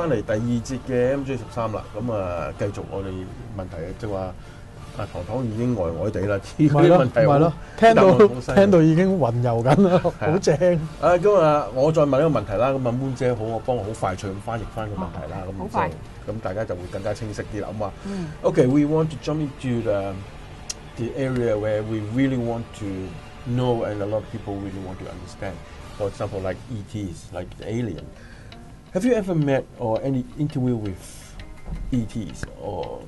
翻嚟第二節嘅 MJ13啦，咁繼續我哋問題啊，即係話糖糖已經呆呆地啦，呢啲問題係咯，聽到已經暈遊緊啦，好正。咁我再問一個問題啦，咁Moon姐幫我好快脆咁翻譯翻個問題啦，咁大家就會更加清晰啲啦，咁話。Okay, we want to jump into the area where we really want to know and a lot of people really want to understand. For example, like ETs, like the alien. Have you ever met or any interview with ETs or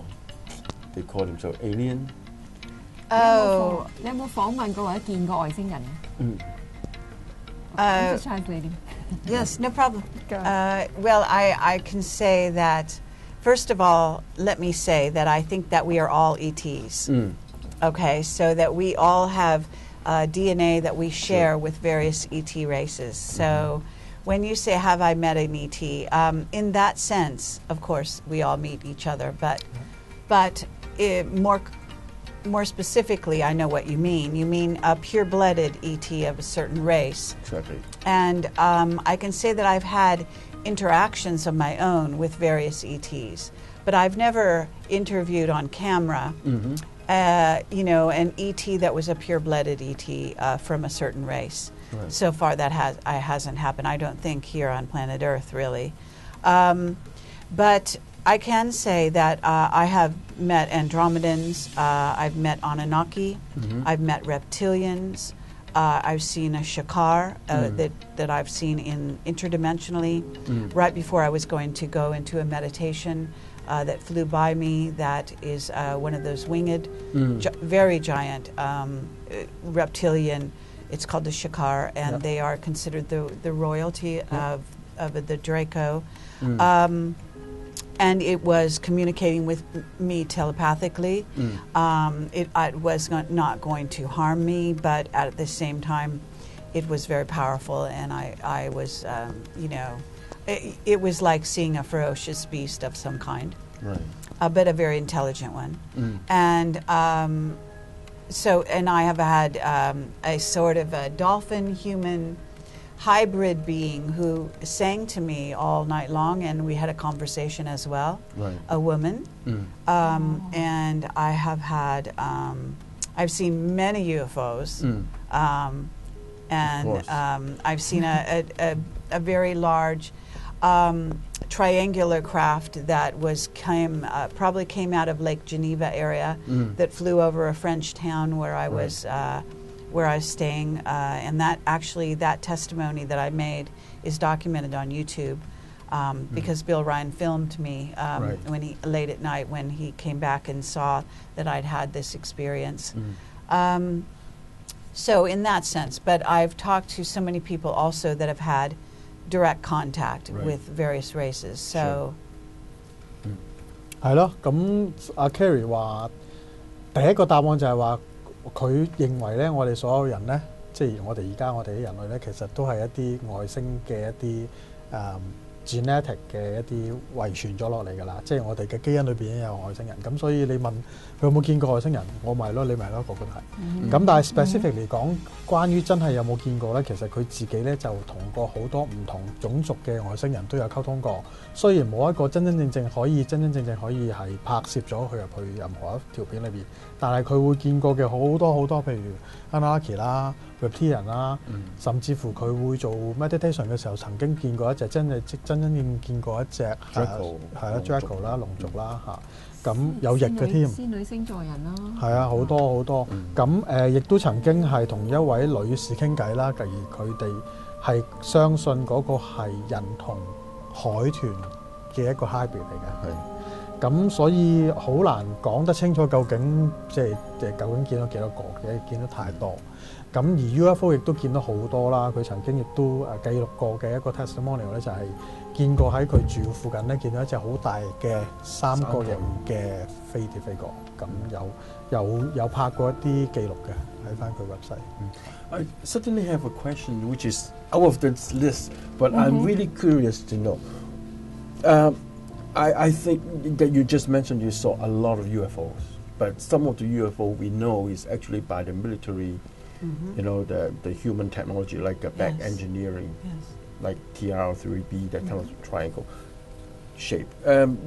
they call themselves alien? 你有冇訪問過或者見過外星人？Yes, no problem. Well, I can say that, first of all, let me say that I think that we are all ETs. Okay, so that we all have DNA that we share with various ET races. So when you say, have I met an ET, in that sense, of course, we all meet each other, but more specifically, I know what you mean. You mean a pure-blooded ET of a certain race. Exactly. And I can say that I've had interactions of my own with various ETs, but I've never interviewed on camera, an ET that was a pure-blooded ET from a certain race. Right. So far, that hasn't happened. I don't think here on planet Earth, really. But I can say that I have met Andromedans, I've met Anunnaki, I've met reptilians, I've seen a shakar that I've seen interdimensionally. Right before I was going to go into a meditation that flew by me, that is one of those winged, very giant reptilian. It's called the shakar, and they are considered the royalty of the Draco. And it was communicating with me telepathically. It was not going to harm me, but at the same time, it was very powerful, and I was, it was like seeing a ferocious beast of some kind, but a very intelligent one. And and I have had a sort of a dolphin-human hybrid being who sang to me all night long, and we had a conversation as well, a woman. And I have had, I've seen many UFOs, and I've seen a very large triangular craft that probably came out of Lake Geneva area, that flew over a French town where I was staying, and that testimony that I made is documented on YouTube, because Bill Ryan filmed me when he late at night when he came back and saw that I'd had this experience. So in that sense, but I've talked to so many people also that have had direct contact with various races. So 係咯，咁阿 Carrie 話第一個答案就係話佢認為咧，我哋所有人咧，即係我哋啲人類咧，其實都係一啲外星嘅一啲genetic 嘅一啲遺傳咗落嚟㗎啦，即係我哋嘅基因裏邊已經有外星人。咁所以你問佢有冇見過外星人，我咪咯，你咪咯，個個都係。咁但係 specific 嚟講，關於真係有冇見過咧，其實佢自己咧就同過好多唔同種族嘅外星人都有溝通過。雖然冇一個真真正正可以係拍攝咗佢入去任何一條片裏邊，但係佢會見過嘅好多，譬如 Anunnaki 啦、reptilian 啦，甚至乎佢會做 meditation 嘅時候曾經見過一隻真正見過一隻係啦 Draco 啦、龍族啦嚇，咁有翼嘅添，仙女星座人啦，係啊好多，咁亦都曾經係同一位女士傾偈啦，而佢哋係相信嗰個係人同海豚嘅一個 hybrid 嚟嘅，咁所以好難講得清楚究竟究竟見到幾多個嘅，見到太多。咁而 UFO 亦都見到好多啦，佢曾經亦都記錄過嘅一個 testimonial 咧，就係見過喺佢住附近咧，見到一隻好大嘅三角形嘅飛碟飛過，咁有拍過一啲記錄嘅喺翻佢 website。I certainly have a question which is out of this list, but I'm really curious to know. I think that you just mentioned you saw a lot of UFOs, but some of the UFO we know is actually by the military, the human technology, like back engineering, like TR3B, that kind of triangle. shape.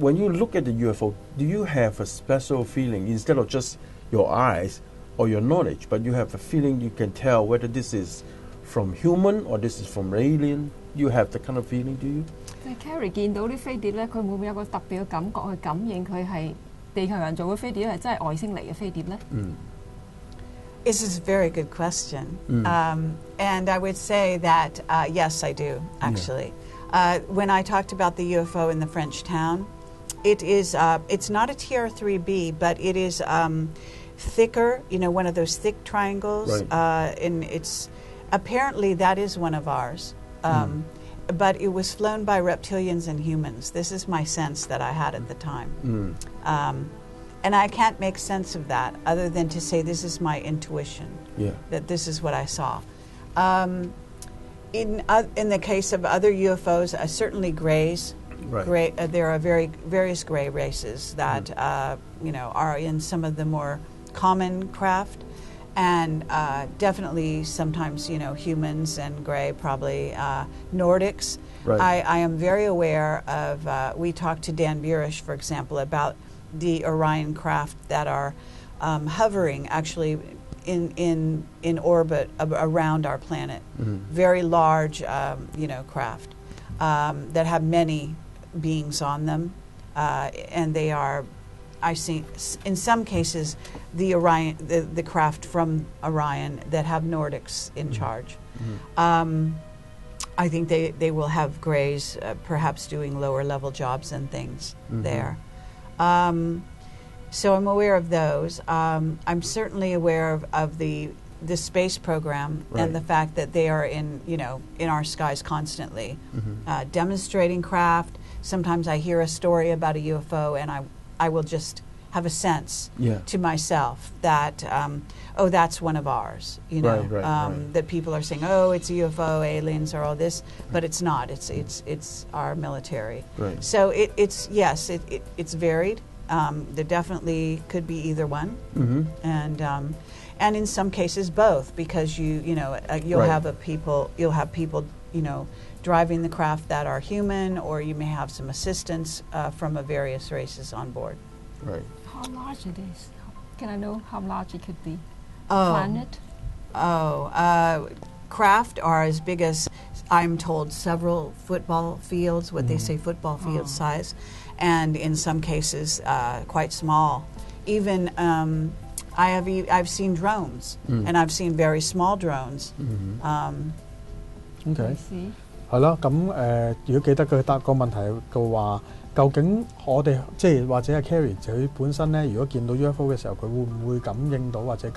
When you look at the UFO, do you have a special feeling instead of just your eyes or your knowledge, but you have a feeling you can tell whether this is from human or this is from alien? You have the kind of feeling, do you? 但係 Carrie 見到啲飛碟咧，佢會唔會有個特別嘅感覺去感應佢係地球人造嘅飛碟，係真係外星嚟嘅飛碟咧？This is a very good question. And I would say that, yes, I do, actually. When I talked about the UFO in the French town, it is, it's not a TR-3B, but it is thicker, you know, one of those thick triangles. Right. And it's, apparently that is one of ours. But it was flown by reptilians and humans. This is my sense that I had at the time. And I can't make sense of that other than to say this is my intuition, that this is what I saw. In the case of other UFOs, certainly grays. Right. Gray, there are various gray races that you know, are in some of the more common craft, and definitely sometimes, you know, humans and gray, probably Nordics. Right. I am very aware of. We talked to Dan Burish, for example, about the Orion craft that are hovering actually in orbit around our planet. Very large, you know, craft that have many beings on them, and they are, I see, in some cases, the Orion, the craft from Orion that have Nordics in charge. I think they will have grays, perhaps doing lower level jobs and things there. So I'm aware of those. I'm certainly aware of the space program and the fact that they are in, you know, in our skies constantly, demonstrating craft. Sometimes I hear a story about a UFO and I will just have a sense to myself that, oh, that's one of ours, you know, that people are saying, oh, it's a UFO, aliens, or all this, but it's not. It's our military. Right. So it's yes, it's varied. There definitely could be either one, and in some cases both, because you know you'll have people, you know, driving the craft that are human, or you may have some assistance from various races on board. Right. How large it is? Can I know how large it could be? Oh. Planet? Craft are as big as, I'm told, several football fields, what they say football field size, and in some cases quite small. Even I've seen drones, and I've seen very small drones. OK， 係咯，咁如果記得佢答個問題嘅話，究竟我哋即係或者係 Carrie 佢本身咧，如果見到 UFO 嘅時候，佢會唔會感應到或者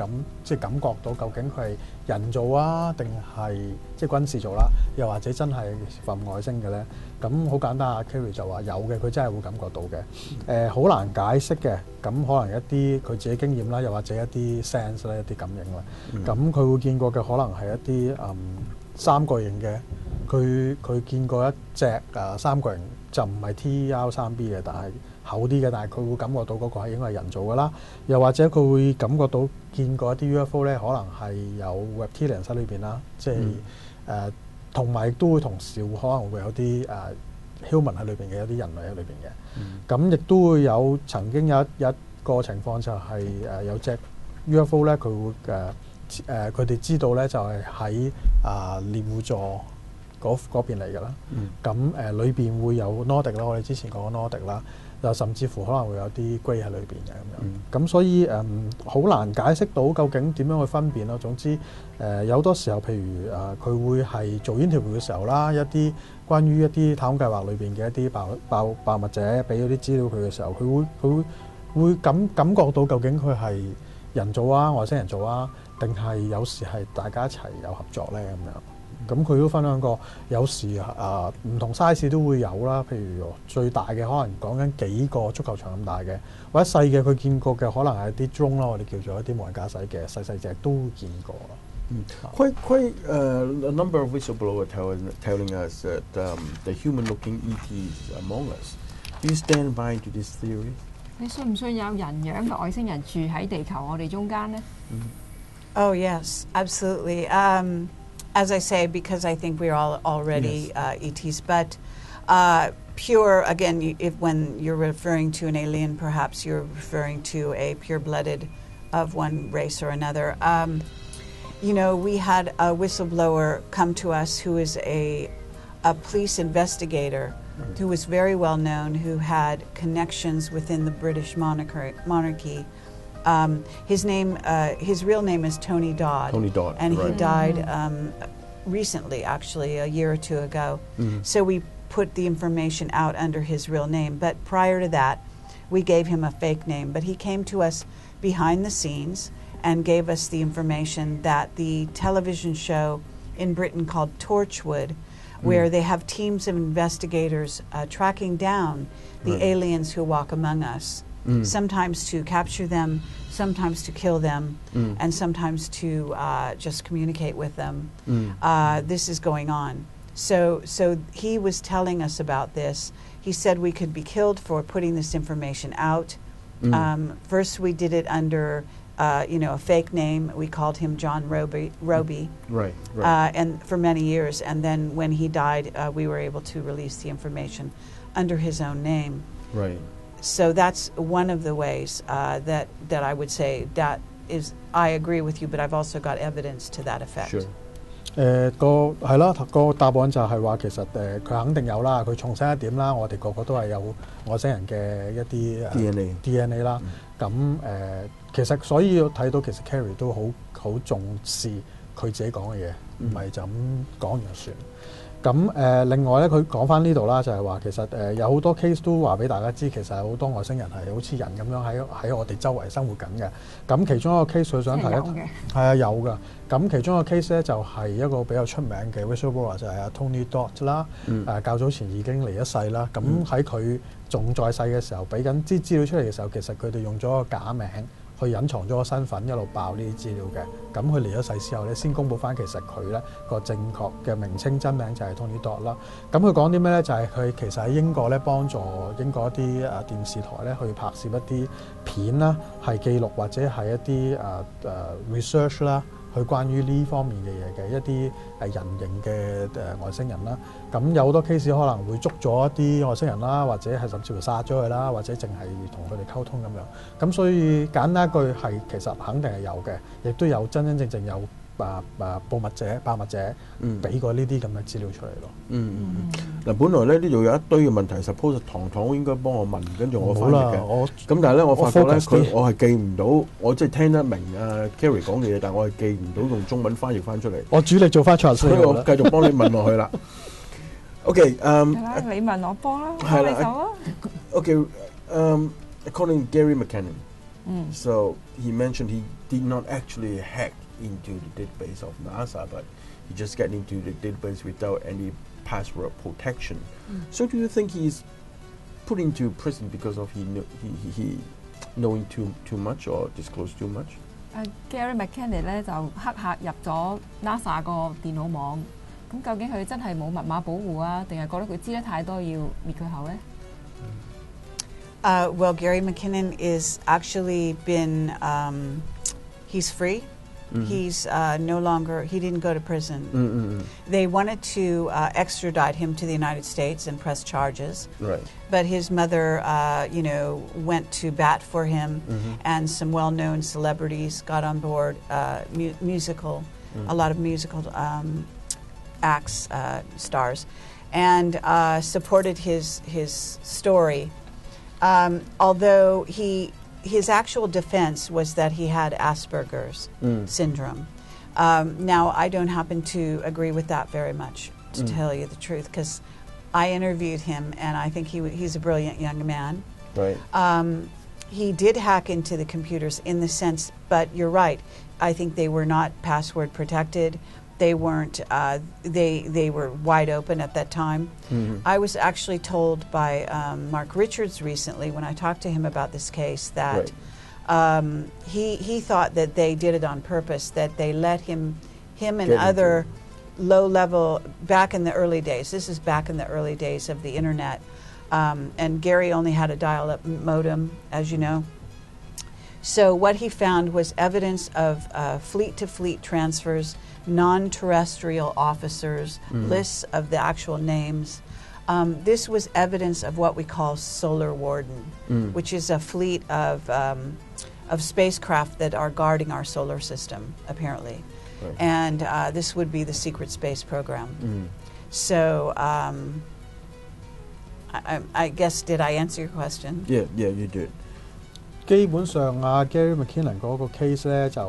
即係感覺到究竟佢係人造啊，定係即係軍事做啦，又或者真係from外星嘅咧？咁好簡單啊 ，Carrie 就話有嘅，佢真係會感覺到嘅。好難解釋嘅，咁可能一啲佢自己經驗啦，又或者一啲 sense 啦，一啲感應啦。咁佢會見過嘅可能係一啲三角形嘅。佢見過一隻三角形就唔係 TR-3B 嘅，但係厚啲嘅，但係佢會感覺到嗰個係應該係人造嘅啦。又或者佢會感覺到見過一啲 UFO 咧，可能係有 reptilian 喺裏邊啦，即係同埋都會同時可能會有啲human 喺裏邊嘅，有啲人類喺裏邊嘅。咁亦都會有曾經有一個情況就係有隻 UFO 咧，佢會佢哋知道咧就係喺獵戶座嗰邊嚟㗎啦，咁裏邊會有 Nordic 啦，我哋之前講過 Nordic 啦，又甚至乎可能會有啲 Grey 喺裏邊嘅咁樣，咁所以好難解釋到究竟點樣去分辨咯。總之有好多時候，譬如佢會係做 interview 嘅時候啦，一啲關於一啲太空計劃裏邊嘅一啲爆密者俾咗啲資料佢嘅時候，佢會感覺到究竟佢係人造啊、外星人造啊，定係有時係大家一齊有合作咧咁樣。咁佢都分享過，有時唔同 size 都會有啦。譬如最大嘅可能講緊幾個足球場咁大嘅，或者細嘅佢見過嘅可能係啲 drone 啦，我哋叫做一啲無人駕駛嘅細隻都見過啦。Quite a number of whistleblowers telling us that the human-looking ETs among us. Do you stand by to this theory? 你信唔信有人樣嘅外星人住喺地球我哋中間呢？ Oh yes, absolutely. As I say, because I think we're all already ETs, but pure, again, when you're referring to an alien, perhaps you're referring to a pure-blooded of one race or another. You know, we had a whistleblower come to us who is a police investigator who was very well known, who had connections within the British monarchy. His real name is Tony Dodd. Tony Dodd, and right. he died recently, actually, a year or two ago. So we put the information out under his real name. But prior to that, we gave him a fake name. But he came to us behind the scenes and gave us the information that the television show in Britain called Torchwood, where they have teams of investigators tracking down the aliens who walk among us, sometimes to capture them, sometimes to kill them, and sometimes to just communicate with them. This is going on. So he was telling us about this. He said we could be killed for putting this information out. First we did it under a fake name. We called him John Roby. Right. And for many years. And then when he died, we were able to release the information under his own name. Right. So that's one of the ways that I would say that is, I agree with you, but I've also got evidence to that effect. Sure. 係啦，個答案就係話其實佢肯定有啦，佢重申一點啦，我哋個個都係有外星人嘅一啲 DNA 啦。咁其實所以睇到其實 Carrie 都好重視佢自己講嘅嘢，唔係就咁講完就算。咁另外咧，佢講翻呢度啦，就係話其實有好多 case 都話俾大家知，其實有好多外星人係好似人咁樣喺我哋周圍生活緊嘅。咁其中一個 case 佢想提係啊有㗎。咁其中一個 case 咧就係一個比較出名嘅 whistleblower 就係阿 Tony Dodd 啦。較早前已經離咗世啦。咁喺佢仲在世嘅時候，俾緊啲資料出嚟嘅時候，其實佢哋用咗個假名去隱藏咗個身份，一路爆呢啲資料嘅。咁佢離咗世之後咧，先公佈翻其實佢咧個正確嘅名稱真名就係 Tony Dodd 啦。咁佢講啲咩咧？就係佢其實喺英國咧幫助英國一啲電視台咧去拍攝一啲片啦，係記錄或者係一啲research 啦。去關於呢方面嘅嘢嘅一啲人形嘅外星人啦，咁有好多 case 可能會捉咗一啲外星人啦，或者係甚至乎殺咗佢啦，或者淨係同佢哋溝通咁樣。咁所以簡單一句係其實肯定係有嘅，亦都有真正有爆密者俾過呢啲咁嘅資料出嚟咯。嗱，本來咧呢度有一堆嘅問題 ，suppose 糖應該幫我問，跟住我翻譯嘅。咁但係咧，我發覺咧我係記唔到，我即係聽得明Carrie 講嘅嘢，但係我係記唔到用中文翻譯翻出嚟。我主力做翻 translate， 所以我繼續幫你問落去啦。OK， 你問我幫啦，幫你手啊。OK，according to Gary McKinnon，so he mentioned he did not actually hack into the database of NASA, but he just got into the database without any password protection. So do you think he's put into prison because of he knowing too much or disclosed too much? Gary McKinnon 咧就黑客入咗 NASA 個電腦網，咁究竟佢真係冇密碼保護啊，定係覺得佢知得太多要滅佢口咧？Well, Gary McKinnon is actually been he's free. He's no longer, he didn't go to prison. They wanted to extradite him to the United States and press charges. Right. But his mother, went to bat for him, and some well-known celebrities got on board, a lot of musical acts, stars, and supported his story. Although his actual defense was that he had Asperger's syndrome. Now, I don't happen to agree with that very much, to tell you the truth, because I interviewed him, and I think he's a brilliant young man. Right. He did hack into the computers in the sense, but you're right, I think they were not password protected. They weren't, they were wide open at that time. I was actually told by Mark Richards recently, when I talked to him about this case, that he thought that they did it on purpose, that they let him and other low-level, back in the early days, this is back in the early days of the internet, and Gary only had a dial-up modem, as you know. So what he found was evidence of fleet-to-fleet transfers, non-terrestrial officers, lists of the actual names, This was evidence of what we call Solar Warden, which is a fleet of spacecraft that are guarding our solar system, apparently. Right. And this would be the secret space program. So I guess, did I answer your question? Yeah, you did. 基本上Gary McKinnon 嗰個 case 咧就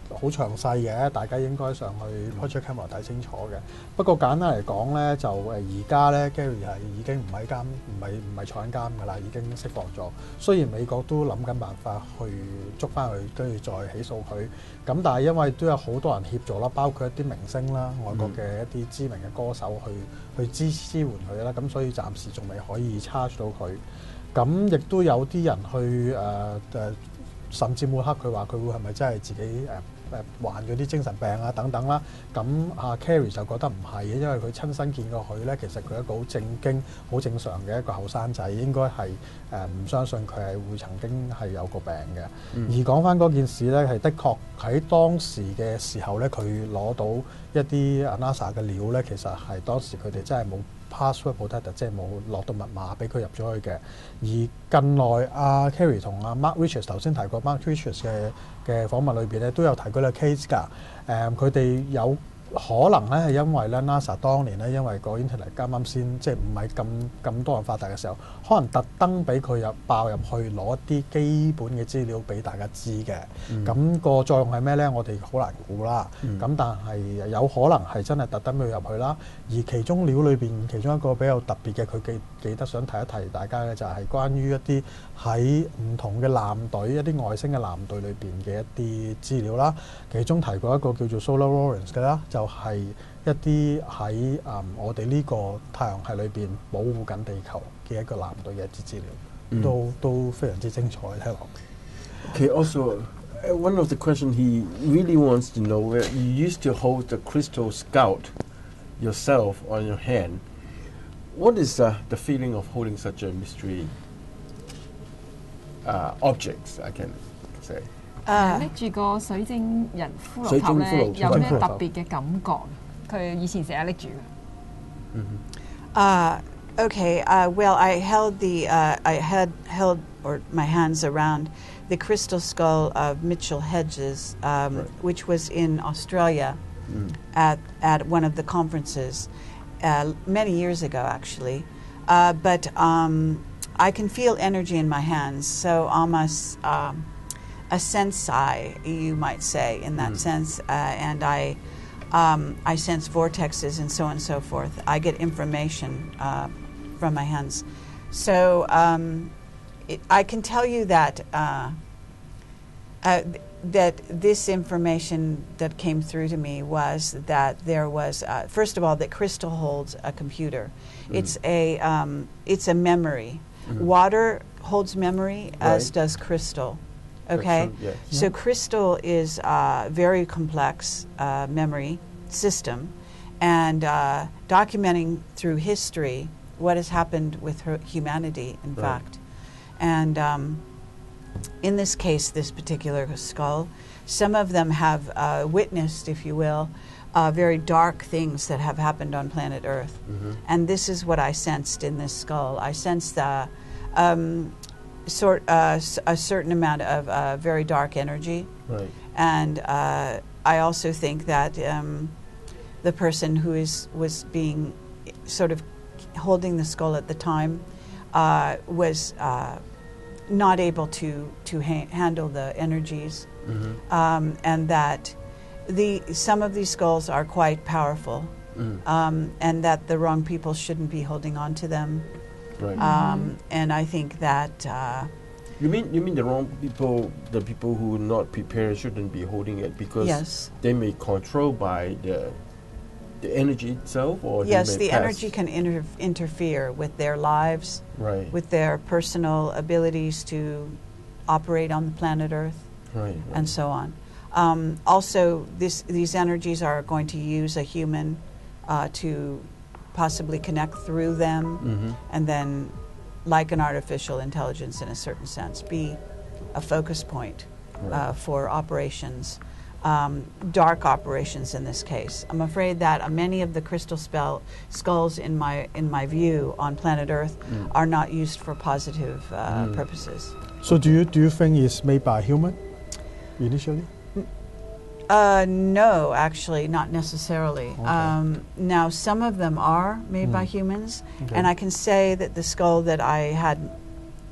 好詳細嘅，大家應該上去 Project Camelot 睇清楚嘅。不過簡單嚟講咧，就而家咧 Gary 係已經唔喺監，唔係坐緊監㗎啦，已經釋放咗。雖然美國都諗緊辦法去捉翻佢，跟住再起訴佢。咁但係因為都有好多人協助啦，包括一啲明星啦、外國嘅一啲知名嘅歌手去支援佢啦，咁所以暫時仲未可以 charge 到佢。咁亦都有啲人去甚至抹黑佢話佢會係咪真係自己患咗啲精神病啊等等啦。咁Carrie 就覺得唔係嘅，因為佢親身見過佢咧，其實佢係一個好正經、好正常嘅一個後生仔，應該係唔相信佢係會曾經係有個病嘅。而講翻嗰件事咧，係的確喺當時嘅時候咧，佢攞到一啲 NASA 嘅料咧，其實係當時佢哋真係冇password protected， 即係冇落到密碼俾佢入咗去嘅。而近來Carrie 同Mark Richards 頭先提過 Mark Richards 嘅訪問裏邊咧，都有提過呢個 case 㗎。佢哋有可能咧係因為咧 NASA 當年咧因為個 Internet 啱啱先即係唔係咁多人發達嘅時候，可能特登俾佢爆入去攞一啲基本嘅資料俾大家知嘅。咁個作用係咩咧？我哋好難估啦。咁但係有可能係真係特登俾佢入去啦。而其中料裏邊其中一個比較特別嘅，佢記得想提一提大家嘅就係關於一啲喺唔同嘅艦隊一啲外星嘅艦隊裏邊嘅一啲資料啦。其中提過一個叫做 Solar Warrants 嘅啦，就係一啲喺我哋呢個太陽系裏邊保護緊地球嘅一個艦隊嘅一啲資料，都非常之精彩聽落。Okay, also one of the questions he really wants to know, where you used to hold the crystal scout yourself on your hand. What is the feeling of holding such a mystery objects, I can say? 拎住個水晶人骷髏頭咧，有咩特別嘅感覺？佢以前成日拎住嘅。Okay. Well, I held my hands around the crystal skull of Mitchell Hedges, which was in Australia at one of the conferences many years ago, actually. But I can feel energy in my hands, so almost a sensei, you might say, in that sense. And I sense vortexes and so on and so forth. I get information from my hands. So I can tell you that that this information that came through to me was that there was, first of all, that crystal holds a computer. It's a memory. Water holds memory, as does crystal. Okay, yes. So crystal is a very complex memory system, and documenting through history what has happened with humanity, in fact. And in this case, this particular skull, some of them have witnessed, if you will, very dark things that have happened on planet Earth. And this is what I sensed in this skull. I sensed a certain amount of very dark energy. Right. And I also think that the person who was being sort of holding the skull at the time was not able to handle the energies, and that some of these skulls are quite powerful, and that the wrong people shouldn't be holding on to them. Right. And I think that you mean the wrong people, the people who are not prepared shouldn't be holding it because they may control by the energy itself, or the energy can interfere with their lives, with their personal abilities to operate on the planet Earth, and so on. Also, these energies are going to use a human to possibly connect through them, and then, like an artificial intelligence in a certain sense, be a focus point for operations. dark operations in this case. I'm afraid that many of the crystal skulls in my view on planet Earth are not used for positive purposes. So do you think it's made by human initially? No, actually, not necessarily. Okay. Now, some of them are made by humans, and I can say that the skull that I had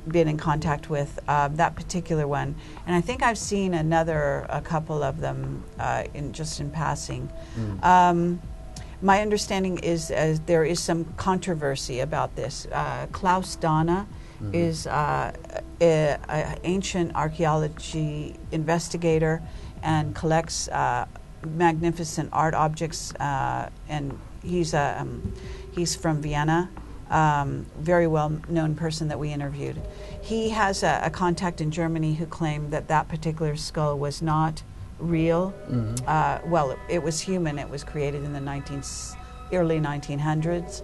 been in contact with, that particular one, and I think I've seen a couple of them in passing. My understanding is there is some controversy about this. Klaus Dana is an ancient archaeology investigator and collects magnificent art objects, and he's from Vienna, very well-known person that we interviewed. He has a contact in Germany who claimed that particular skull was not real. Well, it was human. It was created in the early 1900s,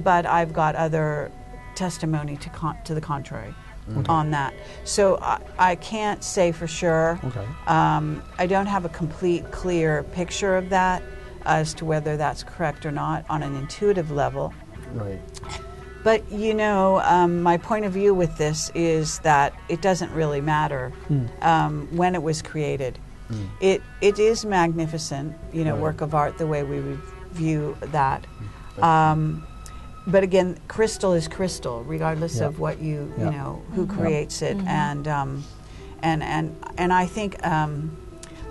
but I've got other testimony to the contrary. On that. So I can't say for sure. Okay. I don't have a complete, clear picture of that as to whether that's correct or not on an intuitive level. Right. But, my point of view with this is that it doesn't really matter when it was created. It is magnificent, work of art, the way we would view that. But again, crystal is crystal, regardless of what who creates it, and I think.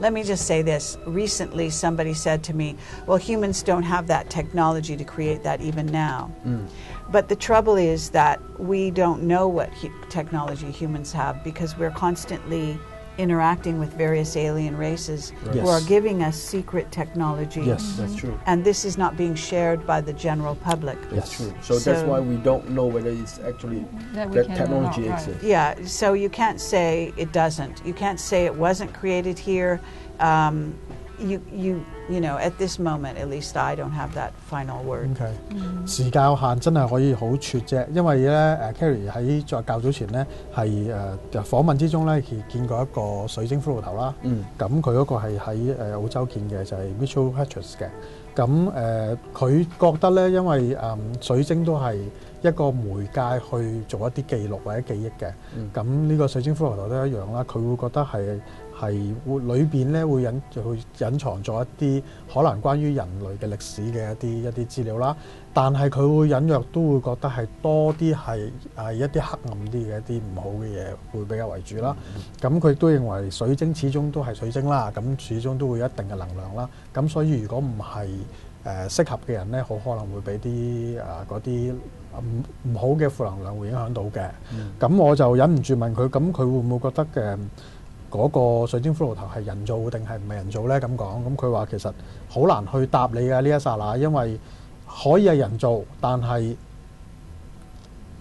Let me just say this. Recently, somebody said to me, "Well, humans don't have that technology to create that even now." But the trouble is that we don't know what technology humans have because we're constantly interacting with various alien races who are giving us secret technology. Yes, that's true. And this is not being shared by the general public. That's true. So that's why we don't know whether it's actually that technology exists. Yeah, so you can't say it doesn't. You can't say it wasn't created here. At this moment, at least I don't have that final word. Okay. 時間有限，真係可以好撮啫。因為咧，Carrie 喺較早前咧係訪問之中咧，見過一個水晶骷髏頭啦。咁佢嗰個係喺澳洲見嘅，就係 Mitchell Hedges 嘅。咁佢覺得咧，因為水晶都係一個媒介去做一啲記錄或者記憶嘅。咁呢個水晶骷髏頭都一樣啦，佢會覺得係會裏邊咧會隱藏咗一啲可能關於人類嘅歷史嘅一啲資料啦，但係佢會隱約都會覺得係多啲係一啲黑暗啲嘅一啲唔好嘅嘢會比較為主啦。咁佢都認為水晶始終都係水晶啦，咁始終都會有一定嘅能量啦。咁所以如果唔係適合嘅人咧，好可能會俾啲嗰啲唔好嘅負能量會影響到嘅。咁我就忍唔住問佢，咁佢會唔會覺得嗰個水晶骷髏頭係人造定係唔係人造咧？咁講，咁佢話其實好難去答你嘅呢一剎那，因為可以係人造，但係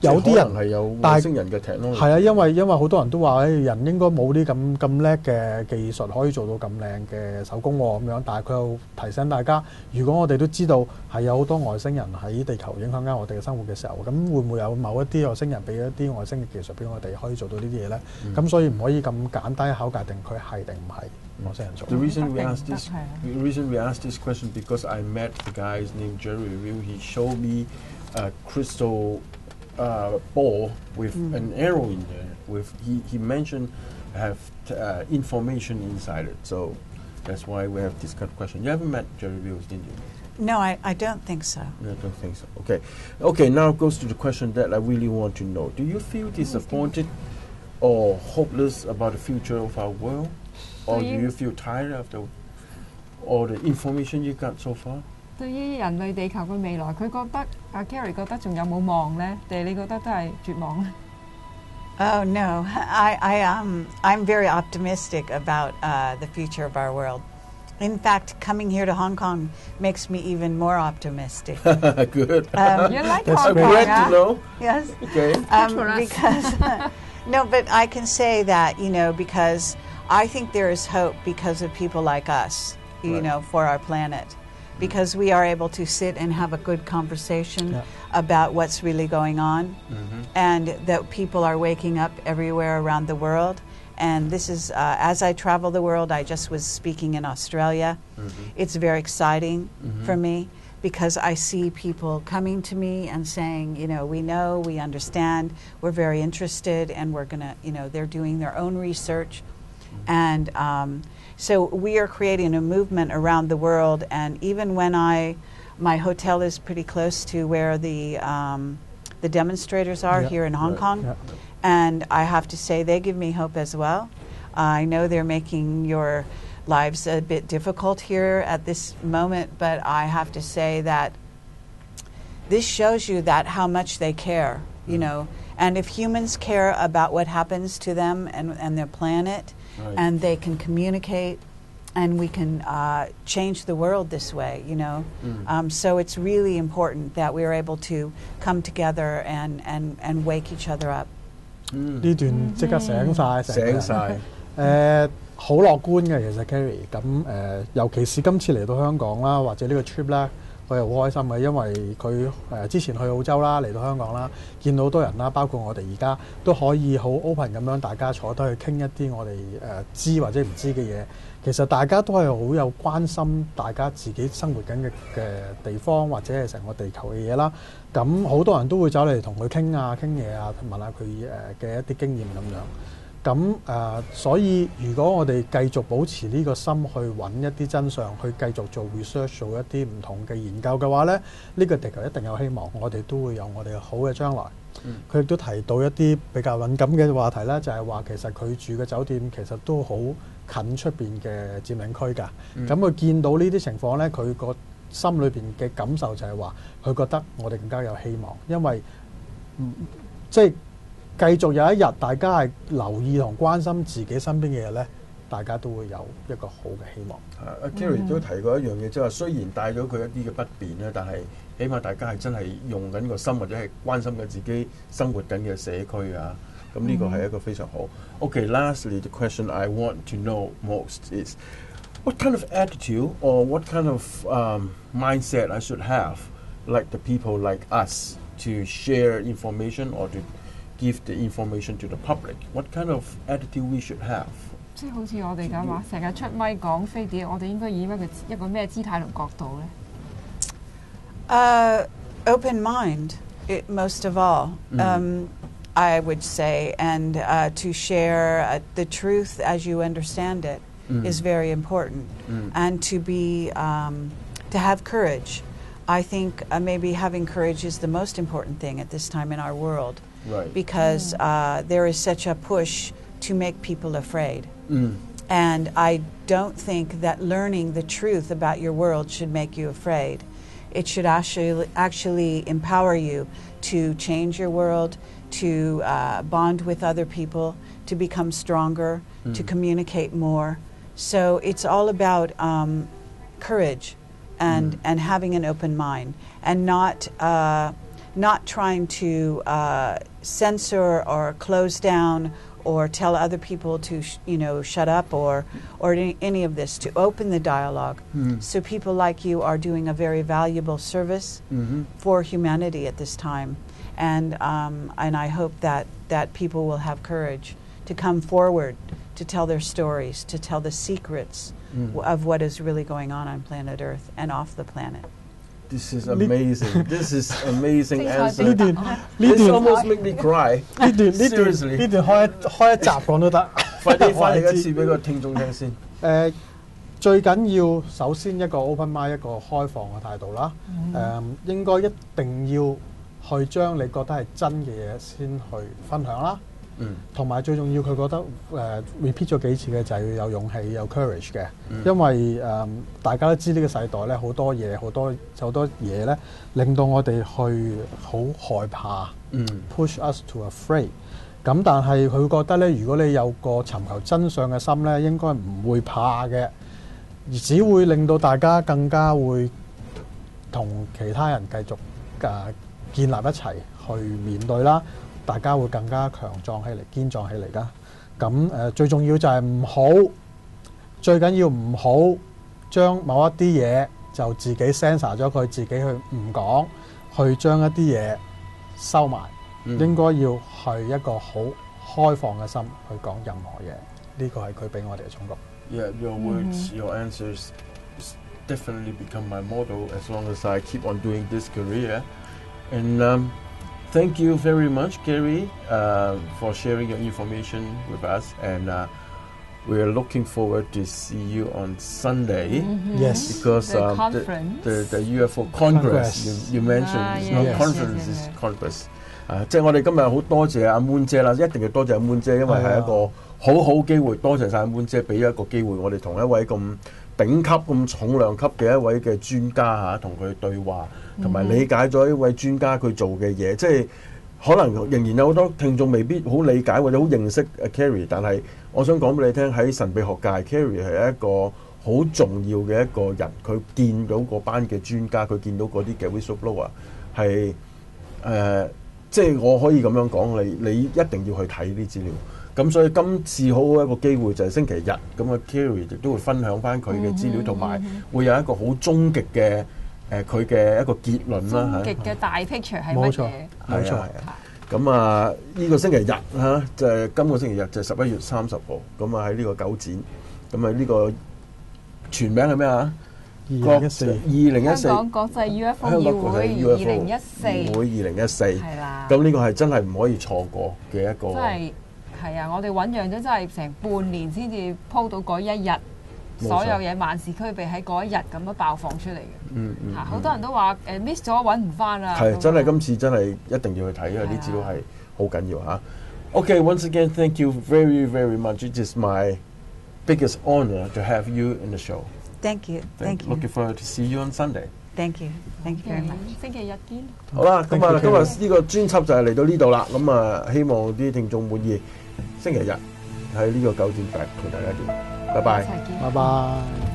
有啲人係有外星人嘅 technology。係啊，因為好多人都話人應該冇啲咁叻嘅技術可以做到咁靚嘅手工喎咁樣，但係佢又提醒大家，如果我哋都知道係有好多外星人喺地球影響緊我哋嘅生活嘅時候，咁會唔會有某一啲外星人俾一啲外星嘅技術俾我哋可以做到呢啲嘢咧？咁所以唔可以咁簡單一口界定佢係定唔係外星人做。The reason we asked this question because I met the guy named Jerry Will. He showed me a crystal ball with an arrow in there. He mentioned have information inside it. So that's why we have this kind of question. You haven't met Jerry Wills, didn't you? No, I don't think so. No, I don't think so. Okay. Now it goes to the question that I really want to know. Do you feel disappointed or hopeless about the future of our world, or do you feel tired after all the information you got so far? 對於人類地球嘅未來，佢覺得Carrie 覺得仲有冇望咧？定係你覺得都係絕望咧？ Oh no, I'm very optimistic about the future of our world. In fact, coming here to Hong Kong makes me even more optimistic. Good. You like Hong Kong? Glad to know. Yes. Okay. Because no, but I can say that because I think there is hope because of people like us, for our planet. because we are able to sit and have a good conversation about what's really going on, and that people are waking up everywhere around the world. And this is, as I travel the world, I just was speaking in Australia. It's very exciting for me because I see people coming to me and saying, you know, we understand, we're very interested, and we're going to, you know, they're doing their own research. And so we are creating a movement around the world. And even when my hotel is pretty close to where the demonstrators are here in Hong Kong. And I have to say, they give me hope as well. I know they're making your lives a bit difficult here at this moment, but I have to say that this shows you that how much they care, you know. And if humans care about what happens to them and their planet, and they can communicate, and we can change the world this way, you know. So it's really important that we're able to come together and wake each other up. 呢段即刻醒晒，醒晒。好樂觀嘅其實 Carrie， 咁尤其是今次嚟到香港啦，或者呢個 trip 咧，我又好開心嘅，因為佢之前去澳洲啦，嚟到香港啦，見到好多人啦，包括我哋而家都可以好 open 咁樣，大家坐低去傾一啲我哋知或者唔知嘅嘢。其實大家都係好有關心大家自己生活緊嘅地方或者係成個地球嘅嘢啦。咁好多人都會走嚟同佢傾嘢啊，問下佢嘅一啲經驗咁樣。咁所以如果我哋繼續保持呢個心去揾一啲真相，去繼續做 research， 做一啲唔同嘅研究嘅話咧，呢個地球一定有希望，我哋都會有我哋好嘅將來。佢亦都提到一啲比較敏感嘅話題啦，就係話其實佢住嘅酒店其實都好近出邊嘅佔領區㗎。咁佢見到呢啲情況咧，佢個心裏邊嘅感受就係話，佢覺得我哋更加有希望，因為即係繼續有一日大家係留意同關心自己身邊嘅嘢咧，大家都會有一個好嘅希望。阿 Carrie 都提過一樣嘢，即係話雖然帶咗佢一啲嘅不便咧，但係起碼大家係真係用緊個心或者係關心緊自己生活緊嘅社區啊。咁呢個係一個非常好。Okay, lastly, the question I want to know most is what kind of attitude or what kind of mindset I should have, like the people like us, to share information or to give the information to the public. What kind of attitude we should have? 即係好似我哋咁話，成日出咪講飛碟，我哋應該以一個咩姿態同角度咧？Open mind, most of all. I would say, and to share the truth as you understand it is very important, and to be to have courage. I think maybe having courage is the most important thing at this time in our world, because there is such a push to make people afraid, and I don't think that learning the truth about your world should make you afraid. It should actually empower you to change your world, to bond with other people, to become stronger, to communicate more. So it's all about courage and having an open mind, and not trying to censor or close down or tell other people to shut up or any of this, to open the dialogue. So people like you are doing a very valuable service for humanity at this time. And I hope that people will have courage to come forward, to tell their stories, to tell the secrets of what is really going on planet Earth and off the planet. This is amazing. This is amazing answer. This almost make me cry. Seriously. 呢段開一集講都得。快啲翻嚟一次俾個聽眾聽先。最緊要首先一個 open mind， 一個開放嘅態度啦。應該一定要去將你覺得係真嘅嘢先去分享啦。同埋最重要，佢覺得repeat 咗幾次嘅就係要有勇氣、有 courage 嘅，因為大家都知呢個世代咧好多嘢、好多嘢咧，令到我哋去好害怕，push us to afraid。咁但係佢覺得咧，如果你有個尋求真相嘅心咧，應該唔會怕嘅，而只會令到大家更加會同其他人繼續建立一齊去面對啦。大家會更加強壯起嚟、堅壯起嚟㗎。咁最重要就係唔好，最緊要唔好將某一啲嘢就自己 censor 咗佢，自己去唔講，去將一啲嘢收埋。應該要係一個好開放嘅心去講任何嘢，呢個係佢俾我哋嘅忠告。Yeah, your words, your answers definitely become my motto as long as I keep on doing this career. And thank you very much, Gary, for sharing your information with us. And we are looking forward to see you on Sunday. Yes. Because The conference. the UFO Congress, you mentioned, it's not yes, conference, yes, it's yes. Congress. 即係我哋今日好多謝阿 Moon 姐啦，一定要多謝阿 Moon 姐，因為係一個好好機會。多謝晒阿 Moon 姐俾一個機會，我哋同一位咁頂級、咁重量級嘅一位嘅專家嚇，同佢對話，同埋理解咗一位專家佢做嘅嘢。即係可能仍然有好多聽眾未必好理解或者好認識阿 Carrie， 但係我想講俾你聽，喺神秘學界 ，Carrie 係一個好重要嘅一個人。佢見到嗰班嘅專家，佢見到嗰啲嘅 whistleblower 係即係我可以咁樣講，你一定要去睇啲資料。咁所以今次好好一個機會就係星期日，咁啊 Carrie 亦都會分享翻佢嘅資料，同埋會有一個好終極嘅佢嘅一個結論啦。終極嘅大 picture 係乜嘢？冇錯。咁啊，呢個星期日嚇就係今個星期日就係11月30號，咁啊喺呢個九展，咁啊呢個全名係咩啊？2014香港國際 UFO 議會2014係啦。咁呢個係真係唔可以錯過嘅一個。真係係啊！我哋醖釀咗真係成半年先至鋪到嗰一日，所有嘢萬事俱備喺嗰一日咁樣爆放出嚟嘅。好多人都話miss 咗揾唔翻啦。係真係今次真係一定要去睇，因為啲資料係好緊要嚇。Okay, once again, thank you very, very much. It is my biggest honor to have you in the show. Thank you. Thank you. Looking forward to see you on Sunday. Thank you. Thank you very much. 星期日見。好啦，咁啊，今日呢個專輯就係嚟到呢度啦。咁啊，希望啲聽眾滿意。星期日喺呢個9點8同大家見，拜拜。拜拜。